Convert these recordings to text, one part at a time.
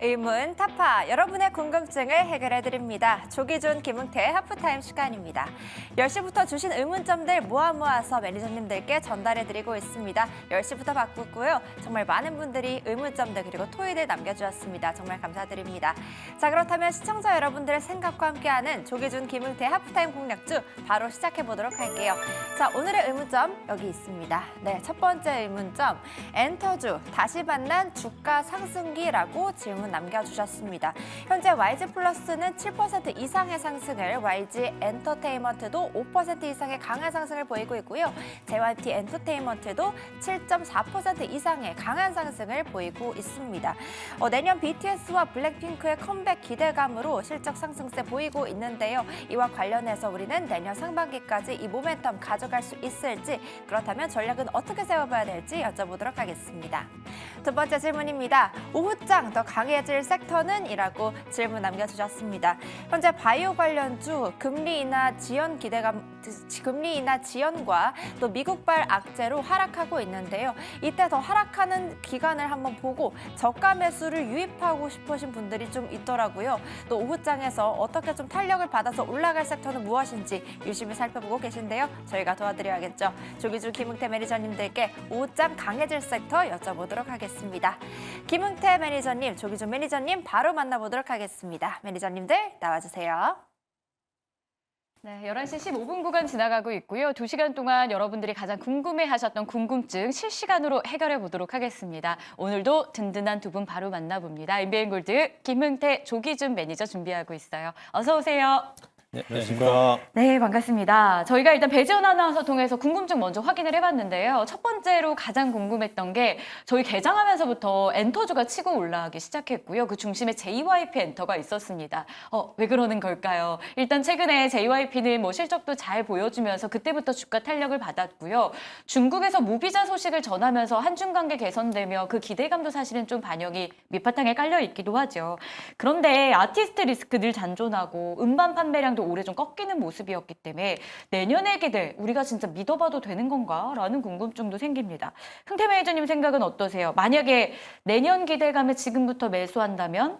의문 타파, 여러분의 궁금증을 해결해드립니다. 조기준, 김흥태 하프타임 시간입니다. 10시부터 주신 의문점들 모아서 매니저님들께 전달해드리고 있습니다. 10시부터 바꾸고요. 정말 많은 분들이 의문점들 그리고 토의들 남겨주셨습니다. 정말 감사드립니다. 자, 그렇다면 시청자 여러분들의 생각과 함께하는 조기준, 김흥태 하프타임 공략주 바로 시작해보도록 할게요. 자, 오늘의 의문점 여기 있습니다. 네, 첫 번째 의문점, 엔터주 다시 만난 주가 상승기라고 질문 남겨주셨습니다. 현재 YG 플러스는 7% 이상의 상승을, YG 엔터테인먼트도 5% 이상의 강한 상승을 보이고 있고요. JYP 엔터테인먼트도 7.4% 이상의 강한 상승을 보이고 있습니다. 내년 BTS와 블랙핑크의 컴백 기대감으로 실적 상승세 보이고 있는데요. 이와 관련해서 우리는 내년 상반기까지 이 모멘텀 가져갈 수 있을지, 그렇다면 전략은 어떻게 세워봐야 될지 여쭤보도록 하겠습니다. 두 번째 질문입니다. 오후장 더 강해질 섹터는? 이라고 질문 남겨주셨습니다. 현재 바이오 관련주 금리 인하 지연과 또 미국발 악재로 하락하고 있는데요. 이때 더 하락하는 기간을 한번 보고 저가 매수를 유입하고 싶으신 분들이 좀 있더라고요. 또 오후장에서 어떻게 좀 탄력을 받아서 올라갈 섹터는 무엇인지 유심히 살펴보고 계신데요. 저희가 도와드려야겠죠. 조기준, 김흥태 매니저님들께 오후장 강해질 섹터 여쭤보도록 하겠습니다. 김흥태 매니저님, 조기준 매니저님 바로 만나보도록 하겠습니다. 매니저님들 나와주세요. 네, 11시 15분 구간 지나가고 있고요. 2시간 동안 여러분들이 가장 궁금해하셨던 궁금증 실시간으로 해결해 보도록 하겠습니다. 오늘도 든든한 두 분 바로 만나봅니다. MBN골드 김흥태, 조기준 매니저 준비하고 있어요. 어서 오세요. 네, 안녕하십니까. 네, 반갑습니다. 저희가 일단 배지원 아나운서 통해서 궁금증 먼저 확인을 해봤는데요. 첫 번째로 가장 궁금했던 게 저희 개장하면서부터 엔터주가 치고 올라가기 시작했고요. 그 중심에 JYP 엔터가 있었습니다. 왜 그러는 걸까요? 일단 최근에 JYP는 뭐 실적도 잘 보여주면서 그때부터 주가 탄력을 받았고요. 중국에서 무비자 소식을 전하면서 한중 관계 개선되며 그 기대감도 사실은 좀 반영이 밑바탕에 깔려 있기도 하죠. 그런데 아티스트 리스크 늘 잔존하고 음반 판매량도 올해 좀 꺾이는 모습이었기 때문에 내년의 기대 우리가 진짜 믿어봐도 되는 건가? 라는 궁금증도 생깁니다. 흥태 매니저님 생각은 어떠세요? 만약에 내년 기대감에 지금부터 매수한다면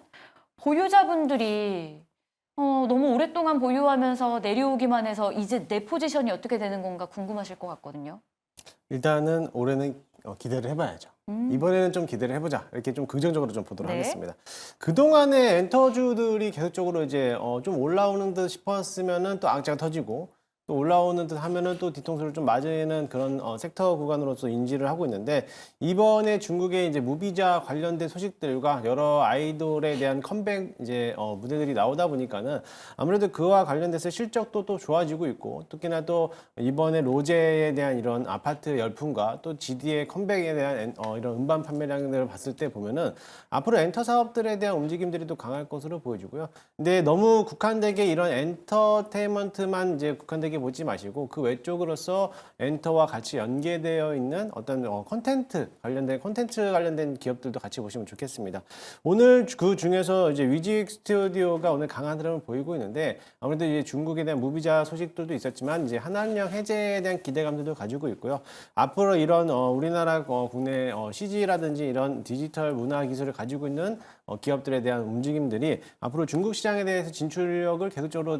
보유자분들이 너무 오랫동안 보유하면서 내려오기만 해서 이제 내 포지션이 어떻게 되는 건가 궁금하실 것 같거든요. 일단은 올해는 기대를 해봐야죠. 이번에는 좀 기대를 해보자. 이렇게 좀 긍정적으로 좀 보도록 네. 하겠습니다. 그동안에 엔터주들이 계속적으로 이제 좀 올라오는 듯 싶었으면은 또 악재가 터지고, 또 올라오는 듯 하면은 또 뒤통수를 좀 맞는 그런 섹터 구간으로서 인지를 하고 있는데, 이번에 중국의 이제 무비자 관련된 소식들과 여러 아이돌에 대한 컴백 이제 무대들이 나오다 보니까는 아무래도 그와 관련돼서 실적도 또 좋아지고 있고, 특히나 또 이번에 로제에 대한 이런 아파트 열풍과 또 GD의 컴백에 대한 이런 음반 판매량들을 봤을 때 보면은 앞으로 엔터 사업들에 대한 움직임들이 또 강할 것으로 보여지고요. 근데 너무 국한되게 이런 엔터테인먼트만 이제 국한되게 보지 마시고 그 외쪽으로서 엔터와 같이 연계되어 있는 어떤 콘텐츠 관련된 기업들도 같이 보시면 좋겠습니다. 오늘 그 중에서 이제 위직 스튜디오가 오늘 강한 흐름을 보이고 있는데, 아무래도 이제 중국에 대한 무비자 소식들도 있었지만 이제 한한령 해제에 대한 기대감들도 가지고 있고요. 앞으로 이런 우리나라 국내 CG라든지 이런 디지털 문화 기술을 가지고 있는 기업들에 대한 움직임들이 앞으로 중국 시장에 대해서 진출력을 계속적으로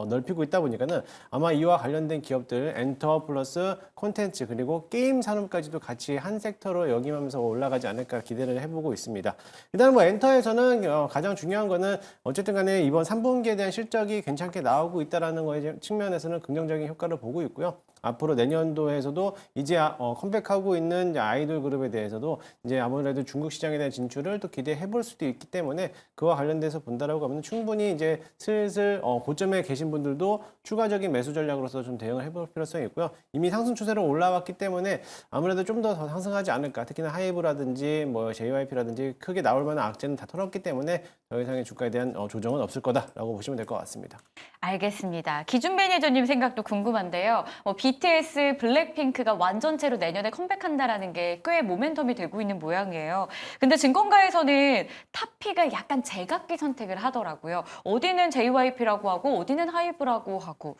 넓히고 있다 보니까는 아마 이와 관련된 기업들 엔터 플러스 콘텐츠 그리고 게임 산업까지도 같이 한 섹터로 역임하면서 올라가지 않을까 기대를 해보고 있습니다. 일단 뭐 엔터에서는 가장 중요한 거는 어쨌든 간에 이번 3분기에 대한 실적이 괜찮게 나오고 있다는 거에 측면에서는 긍정적인 효과를 보고 있고요. 앞으로 내년도에서도 이제 컴백하고 있는 이제 아이돌 그룹에 대해서도 이제 아무래도 중국 시장에 대한 진출을 또 기대해 볼 수도 있기 때문에 그와 관련돼서 본다라고 하면 충분히 이제 슬슬 고점에 계신 분들도 추가적인 매수 전략으로서 좀 대응을 해볼 필요성이 있고요. 이미 상승 추세로 올라왔기 때문에 아무래도 좀 더 상승하지 않을까. 특히나 하이브라든지 뭐 JYP라든지 크게 나올 만한 악재는 다 털었기 때문에 더 이상의 주가에 대한 조정은 없을 거다라고 보시면 될 것 같습니다. 알겠습니다. 기준 매니저님 생각도 궁금한데요. BTS, 블랙핑크가 완전체로 내년에 컴백한다라는 게 꽤 모멘텀이 되고 있는 모양이에요. 근데 증권가에서는 탑피가 약간 제각기 선택을 하더라고요. 어디는 JYP라고 하고 어디는 하이브라고 하고.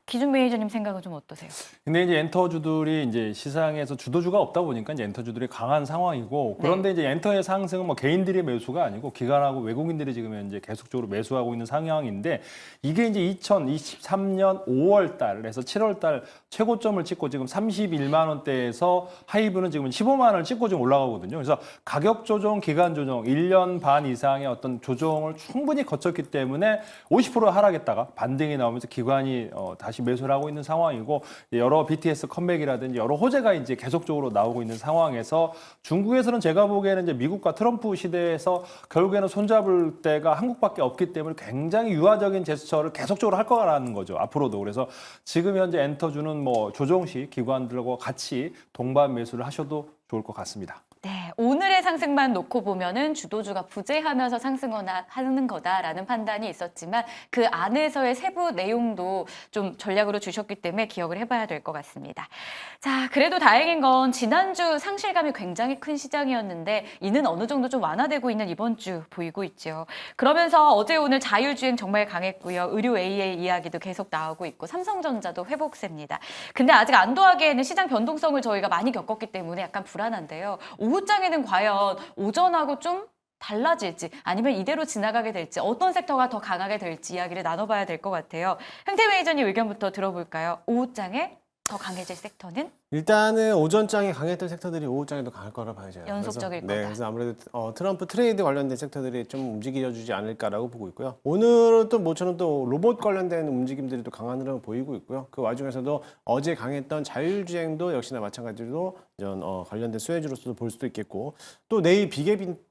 기준 매니저님 생각은 좀 어떠세요? 근데 이제 엔터주들이 이제 시장에서 주도주가 없다 보니까 이제 엔터주들이 강한 상황이고, 그런데 이제 엔터의 상승은 뭐 개인들의 매수가 아니고 기관하고 외국인들이 지금 현재 계속적으로 매수하고 있는 상황인데, 이게 이제 2023년 5월 달에서 7월 달 최고점을 찍고 지금 31만 원대에서 하이브는 지금 15만 원을 찍고 좀 올라가거든요. 그래서 가격 조정, 기간 조정, 1년 반 이상의 어떤 조정을 충분히 거쳤기 때문에 50% 하락했다가 반등이 나오면서 기관이 다시 매수를 하고 있는 상황이고, 여러 BTS 컴백이라든지 여러 호재가 이제 계속적으로 나오고 있는 상황에서, 중국에서는 제가 보기에는 이제 미국과 트럼프 시대에서 결국에는 손잡을 때가 한국밖에 없기 때문에 굉장히 유화적인 제스처를 계속적으로 할 거라는 거죠, 앞으로도. 그래서 지금 현재 엔터주는 뭐 조정 시 기관들과 같이 동반 매수를 하셔도 좋을 것 같습니다. 네, 오늘의 상승만 놓고 보면은 주도주가 부재하면서 상승하는 거다라는 판단이 있었지만, 그 안에서의 세부 내용도 좀 전략으로 주셨기 때문에 기억을 해봐야 될 것 같습니다. 자, 그래도 다행인 건 지난주 상실감이 굉장히 큰 시장이었는데, 이는 어느 정도 좀 완화되고 있는 이번 주 보이고 있죠. 그러면서 어제 오늘 자율주행 정말 강했고요. 의료 AA 이야기도 계속 나오고 있고, 삼성전자도 회복세입니다. 근데 아직 안도하기에는 시장 변동성을 저희가 많이 겪었기 때문에 약간 불안한데요. 오후장에는 과연 오전하고 좀 달라질지, 아니면 이대로 지나가게 될지, 어떤 섹터가 더 강하게 될지 이야기를 나눠봐야 될 것 같아요. 흥태 매니저님 의견부터 들어볼까요? 오후장에 더 강해질 섹터는? 일단은 오전장에 강했던 섹터들이 오후장에도 강할 거라 봐야죠. 연속적일 그래서, 거다. 그래서 아무래도 트럼프 트레이드 관련된 섹터들이 좀 움직여주지 않을까라고 보고 있고요. 오늘은 또 모처럼 또 로봇 관련된 움직임들이 또 강한 흐름을 보이고 있고요. 그 와중에서도 어제 강했던 자율주행도 역시나 마찬가지로 관련된 수혜주로서도 볼 수도 있겠고, 또 내일 빅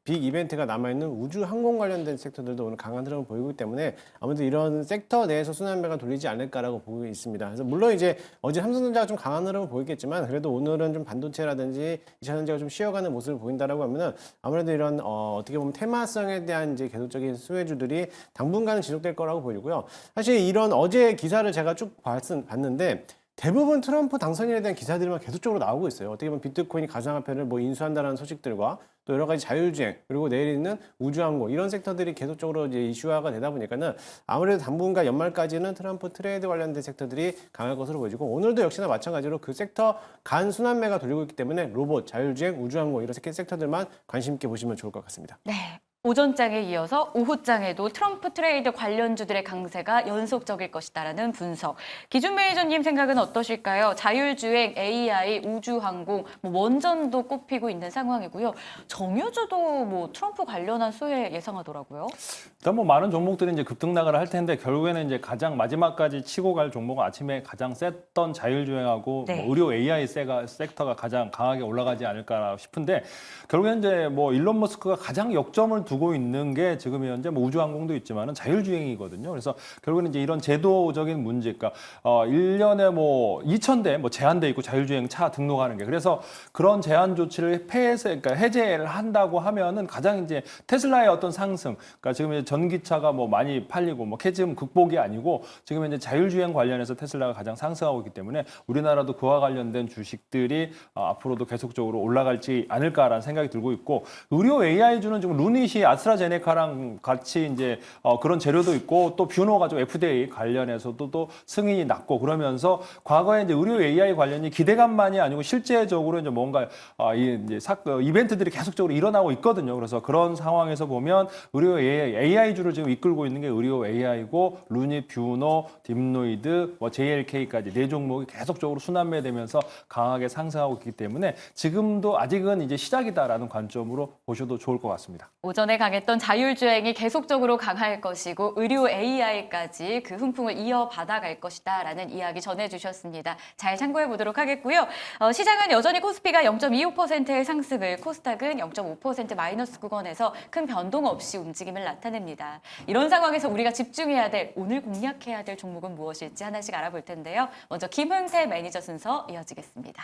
이벤트가 남아있는 우주 항공 관련된 섹터들도 오늘 강한 흐름을 보이기 때문에 아무래도 이런 섹터 내에서 순환매가 돌리지 않을까라고 보고 있습니다. 그래서 물론 이제 어제 삼성전자가 좀 강한 흐름을 보이겠지만, 그래도 오늘은 좀 반도체라든지 2차전지가 좀 쉬어가는 모습을 보인다라고 하면은 아무래도 이런 어떻게 보면 테마성에 대한 이제 계속적인 수혜주들이 당분간은 지속될 거라고 보이고요. 사실 이런 어제 기사를 제가 쭉 봤는데, 대부분 트럼프 당선인에 대한 기사들만 계속적으로 나오고 있어요. 어떻게 보면 비트코인이 가상화폐를 뭐 인수한다는 소식들과 또 여러 가지 자율주행, 그리고 내일 있는 우주항공, 이런 섹터들이 계속적으로 이제 이슈화가 되다 보니까는 아무래도 당분간 연말까지는 트럼프 트레이드 관련된 섹터들이 강할 것으로 보여지고, 오늘도 역시나 마찬가지로 그 섹터 간 순환매가 돌리고 있기 때문에 로봇, 자율주행, 우주항공 이런 섹터들만 관심 있게 보시면 좋을 것 같습니다. 네. 오전장에 이어서 오후장에도 트럼프 트레이드 관련주들의 강세가 연속적일 것이다라는 분석. 기준 매니저님 생각은 어떠실까요? 자율주행, AI, 우주항공, 원전도 꼽히고 있는 상황이고요. 정유주도 뭐 트럼프 관련한 수혜 예상하더라고요. 일단 뭐 많은 종목들이 이제 급등락을 할 텐데, 결국에는 이제 가장 마지막까지 치고 갈 종목은 아침에 가장 셌던 자율주행하고 네. 뭐 의료 AI 섹터가 가장 강하게 올라가지 않을까 싶은데, 결국에는 이제 뭐 일론 머스크가 가장 역점을 두고 있는 게 지금 현재 뭐 우주항공도 있지만은 자율주행이거든요. 그래서 결국에는 이제 이런 제도적인 문제, 그러니까 1년에 뭐 2,000대 뭐 제한돼 있고, 자율주행 차 등록하는 게. 그래서 그런 제한 조치를 그러니까 해제를 한다고 하면은 가장 이제 테슬라의 어떤 상승, 그러니까 지금 이제 전기차가 뭐 많이 팔리고 뭐 캐즘 극복이 아니고, 지금 이제 자율주행 관련해서 테슬라가 가장 상승하고 있기 때문에 우리나라도 그와 관련된 주식들이 앞으로도 계속적으로 올라갈지 않을까라는 생각이 들고 있고, 의료 AI주는 지금 루닛이 아스트라제네카랑 같이 이제 그런 재료도 있고, 또 뷰노 가지고 FDA 관련해서도 또 승인이 났고, 그러면서 과거에 이제 의료 AI 관련이 기대감만이 아니고 실제적으로 이제 뭔가 이제 이벤트들이 계속적으로 일어나고 있거든요. 그래서 그런 상황에서 보면 의료 AI주를 지금 이끌고 있는 게 의료 AI고, 루닛, 뷰노, 딥노이드, 뭐 JLK까지 네 종목이 계속적으로 순환매되면서 강하게 상승하고 있기 때문에 지금도 아직은 이제 시작이다라는 관점으로 보셔도 좋을 것 같습니다. 오전에 강했던 자율주행이 계속적으로 강할 것이고, 의료 AI까지 그 훈풍을 이어받아갈 것이다라는 이야기 전해주셨습니다. 잘 참고해 보도록 하겠고요. 시장은 여전히 코스피가 0.25%의 상승을, 코스닥은 0.5% 마이너스 구간에서 큰 변동 없이 움직임을 나타냅니다. 이런 상황에서 우리가 집중해야 될, 오늘 공략해야 될 종목은 무엇일지 하나씩 알아볼 텐데요. 먼저 김흥태 매니저 순서 이어지겠습니다.